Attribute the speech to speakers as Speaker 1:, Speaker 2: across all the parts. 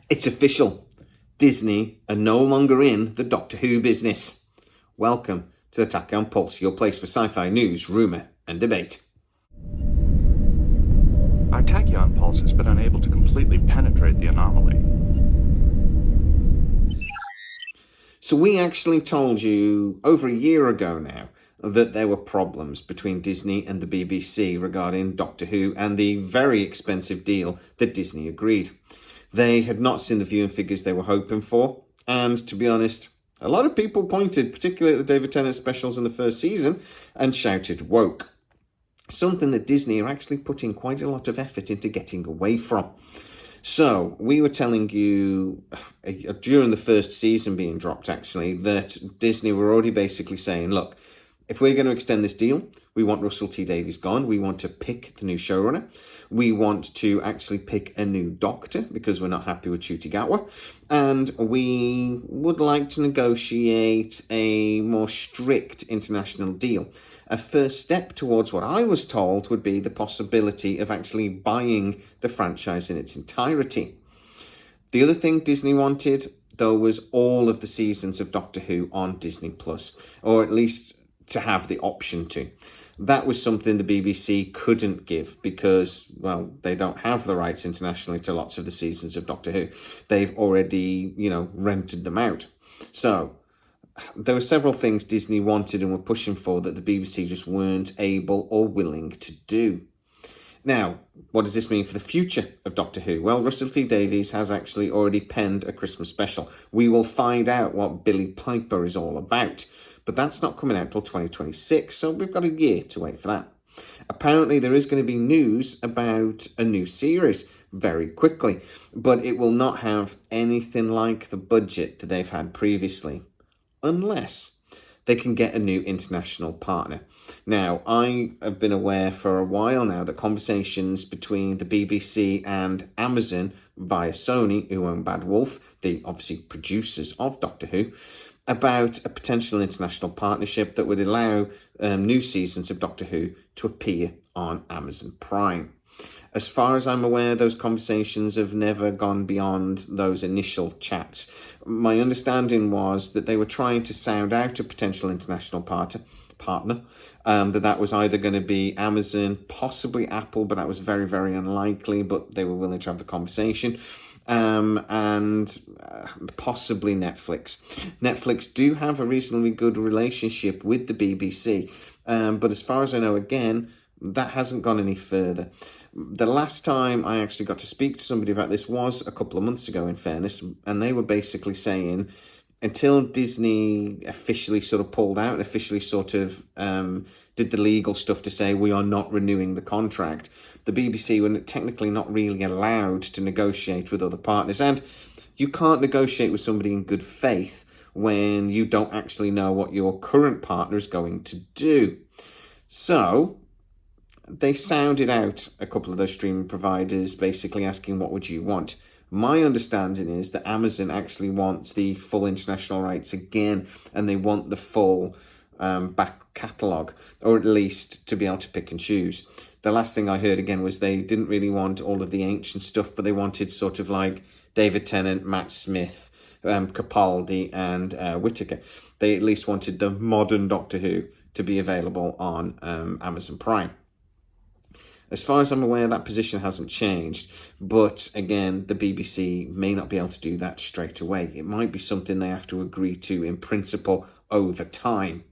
Speaker 1: It's official. Disney are no longer in the Doctor Who business. Welcome to the Tachyon Pulse, your place for sci-fi news, rumour and debate.
Speaker 2: Our tachyon pulse has been unable to completely penetrate the anomaly.
Speaker 1: So we actually told you over a year ago now that there were problems between Disney and the BBC regarding Doctor Who and the very expensive deal that Disney agreed. They had not seen the viewing figures they were hoping for, and to be honest, a lot of people pointed, particularly at the David Tennant specials in the first season, and shouted woke. Something that Disney are actually putting quite a lot of effort into getting away from. So, we were telling you during the first season being dropped, actually, that Disney were already basically saying, look, if we're going to extend this deal, we want Russell T Davies gone. We want to pick the new showrunner. We want to actually pick a new doctor because we're not happy with Ncuti Gatwa. And we would like to negotiate a more strict international deal. A first step towards what I was told would be the possibility of actually buying the franchise in its entirety. The other thing Disney wanted, though, was all of the seasons of Doctor Who on Disney+, or at least to have the option to. That was something the BBC couldn't give because, well, they don't have the rights internationally to lots of the seasons of Doctor Who. They've already, rented them out. So there were several things Disney wanted and were pushing for that the BBC just weren't able or willing to do. Now, what does this mean for the future of Doctor Who? Well, Russell T Davies has actually already penned a Christmas special. We will find out what Billy Piper is all about. But that's not coming out till 2026, so we've got a year to wait for that. Apparently, there is going to be news about a new series very quickly, but it will not have anything like the budget that they've had previously, unless they can get a new international partner. Now, I have been aware for a while now that conversations between the BBC and Amazon via Sony, who own Bad Wolf, the obviously producers of Doctor Who, about a potential international partnership that would allow new seasons of Doctor Who to appear on Amazon Prime. As far as I'm aware, those conversations have never gone beyond those initial chats. My understanding was that they were trying to sound out a potential international partner, that was either going to be Amazon, possibly Apple, but that was very, very unlikely, but they were willing to have the conversation. And possibly Netflix. Netflix do have a reasonably good relationship with the BBC, but as far as I know, again, that hasn't gone any further. The last time I actually got to speak to somebody about this was a couple of months ago, in fairness, and they were basically saying until Disney officially sort of pulled out, officially sort of did the legal stuff to say we are not renewing the contract, the BBC were technically not really allowed to negotiate with other partners. And you can't negotiate with somebody in good faith when you don't actually know what your current partner is going to do. So they sounded out a couple of those streaming providers, basically asking, what would you want? My understanding is that Amazon actually wants the full international rights again, and they want the full back catalogue, or at least to be able to pick and choose. The last thing I heard again was they didn't really want all of the ancient stuff, but they wanted sort of like David Tennant, Matt Smith, Capaldi, and Whittaker. They at least wanted the modern Doctor Who to be available on Amazon Prime. As far as I'm aware, that position hasn't changed, but again, the BBC may not be able to do that straight away. It might be something they have to agree to in principle over time.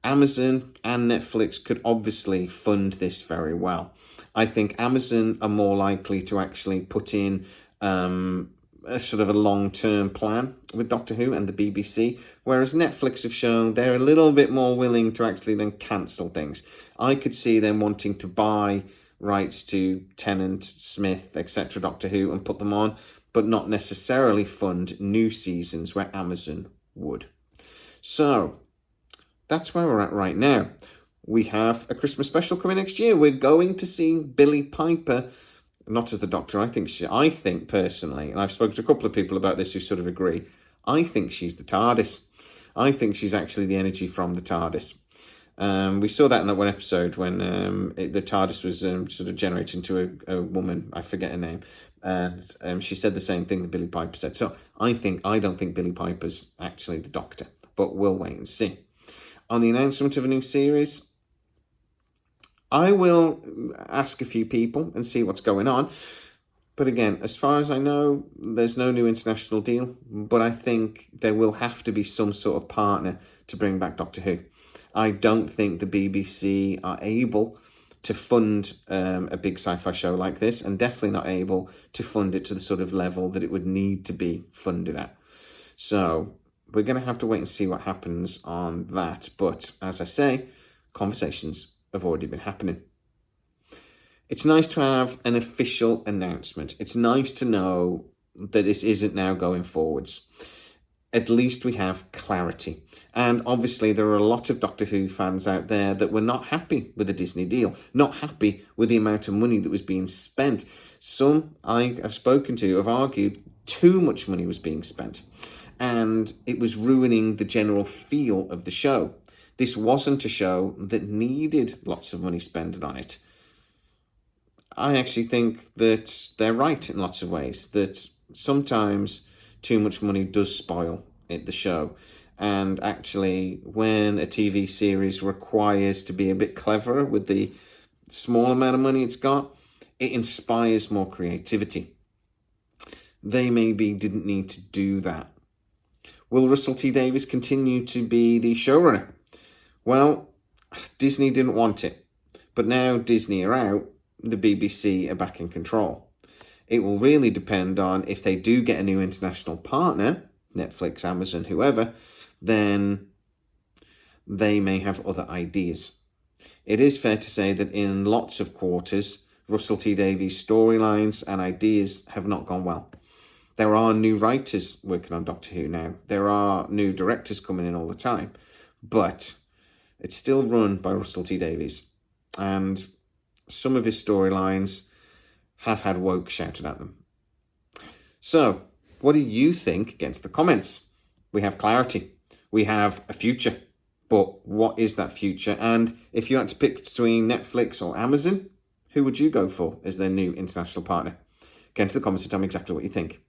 Speaker 1: Amazon and Netflix could obviously fund this very well. I think Amazon are more likely to actually put in a sort of a long-term plan with Doctor Who and the BBC, whereas Netflix have shown they're a little bit more willing to actually then cancel things. I could see them wanting to buy rights to Tennant, Smith, etc., Doctor Who, and put them on, but not necessarily fund new seasons where Amazon would. So that's where we're at right now. We have a Christmas special coming next year. We're going to see Billy Piper, not as the Doctor. I think personally, and I've spoken to a couple of people about this who sort of agree, I think she's the TARDIS. I think she's actually the energy from the TARDIS. We saw that in that one episode when the TARDIS was sort of generated into a woman. I forget her name. And she said the same thing that Billy Piper said. So I don't think Billy Piper's actually the Doctor, but we'll wait and see. On the announcement of a new series, I will ask a few people and see what's going on. But again, as far as I know, there's no new international deal. But I think there will have to be some sort of partner to bring back Doctor Who. I don't think the BBC are able to fund a big sci-fi show like this, and definitely not able to fund it to the sort of level that it would need to be funded at. So we're going to have to wait and see what happens on that. But as I say, conversations have already been happening. It's nice to have an official announcement. It's nice to know that this isn't now going forwards. At least we have clarity. And obviously there are a lot of Doctor Who fans out there that were not happy with the Disney deal, not happy with the amount of money that was being spent. Some I have spoken to have argued too much money was being spent, and it was ruining the general feel of the show. This wasn't a show that needed lots of money spent on it. I actually think that they're right in lots of ways, that sometimes too much money does spoil the show. And actually, when a TV series requires to be a bit cleverer with the small amount of money it's got, it inspires more creativity. They maybe didn't need to do that. Will Russell T Davies continue to be the showrunner? Well, Disney didn't want it. But now Disney are out, the BBC are back in control. It will really depend on if they do get a new international partner, Netflix, Amazon, whoever, then they may have other ideas. It is fair to say that in lots of quarters, Russell T Davies' storylines and ideas have not gone well. There are new writers working on Doctor Who now. There are new directors coming in all the time. But it's still run by Russell T Davies. And some of his storylines have had woke shouted at them. So, what do you think? Get into the comments. We have clarity. We have a future. But what is that future? And if you had to pick between Netflix or Amazon, who would you go for as their new international partner? Get into the comments and tell me exactly what you think.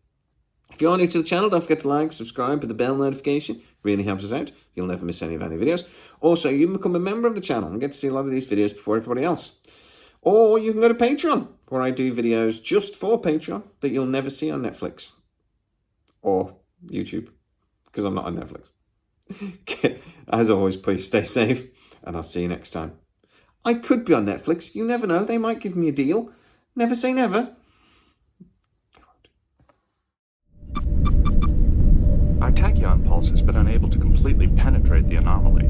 Speaker 1: If you're new to the channel, don't forget to like, subscribe with the bell notification. Really helps us out. You'll never miss any of our new videos. Also, you can become a member of the channel and get to see a lot of these videos before everybody else. Or you can go to Patreon, where I do videos just for Patreon that you'll never see on Netflix or YouTube, because I'm not on Netflix. As always, please stay safe, and I'll see you next time. I could be on Netflix. You never know. They might give me a deal. Never say never.
Speaker 2: Our tachyon pulse has been unable to completely penetrate the anomaly.